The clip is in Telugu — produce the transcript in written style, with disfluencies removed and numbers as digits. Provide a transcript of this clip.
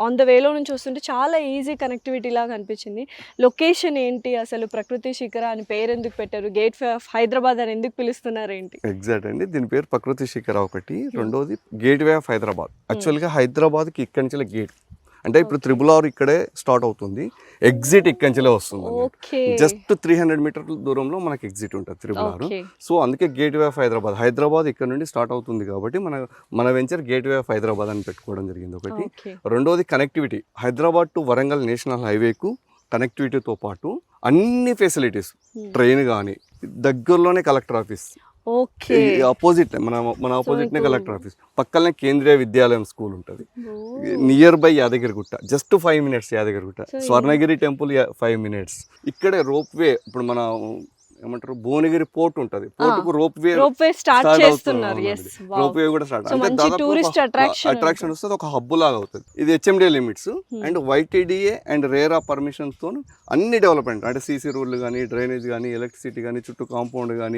ఆన్ ద వేలో నుంచి వస్తుంటే చాలా ఈజీ కనెక్టివిటీ లాగా అనిపించింది. లొకేషన్ ఏంటి అసలు? ప్రకృతి శిఖర అని పేరు ఎందుకు పెట్టారు? గేట్ వే ఆఫ్ హైదరాబాద్ అని ఎందుకు పిలుస్తున్నారు ఏంటి? ఎగ్జాక్ట్ అండి, దీని పేరు ప్రకృతి శిఖర ఒకటి, రెండోది గేట్ వే ఆఫ్ హైదరాబాద్. యాక్చువల్గా హైదరాబాద్కి ఇక్కడి నుంచి గేట్, అంటే ఇప్పుడు త్రిబుల్ ఇక్కడే స్టార్ట్ అవుతుంది, ఎగ్జిట్ ఇక్కడి నుంచే వస్తుంది. ఓకే. జస్ట్ 300 మీటర్ల దూరంలో మనకి ఎగ్జిట్ ఉంటుంది త్రిబుల్. ఓకే. సో అందుకే గేట్ వే ఆఫ్ హైదరాబాద్ ఇక్కడ నుండి స్టార్ట్ అవుతుంది కాబట్టి మన venture gateway of Hyderabad అని పెట్టుకోవడం జరిగింది ఒకటి. ఓకే. రెండోది connectivity, Hyderabad to Warangal national హైవేకు కనెక్టివిటీతో పాటు అన్ని ఫెసిలిటీస్, ట్రైన్ కానీ, దగ్గరలోనే కలెక్టర్ ఆఫీస్, ఓకే. ఆపోజిట్ మన ఆపోజిట్ నే ఇప్పుడు- కలెక్టర్ ఆఫీస్, పక్కనే కేంద్రీయ విద్యాలయం స్కూల్ ఉంటుంది, ఓ. Nearby Yadagirigutta, just 5 minutes Yadagirigutta, So, Swarnagiri temple 5 minutes. ఇక్కడే రోప్ వే, ఇప్పుడు మన ఏమంటారు భువనగిరి పోర్ట్ ఉంటుంది, పోర్టుకు రోప్ వే స్టార్ట్ చేస్తున్నారు. yes, wow. రోప్ వే కూడా స్టార్ట్, So, అంటే మంచి దాదాపు tourist attraction అట్రాక్షన్ వస్తుంది, ఒక హబ్ లాగా అవుతుంది. ఇది HMDA limits and YTDA and RERA permissions తో అన్ని డెవలప్మెంట్, అంటే సీసీ రోడ్లు కానీ, డ్రైనేజ్ కానీ, ఎలక్ట్రిసిటీ కానీ, చుట్టూ కాంపౌండ్ కానీ,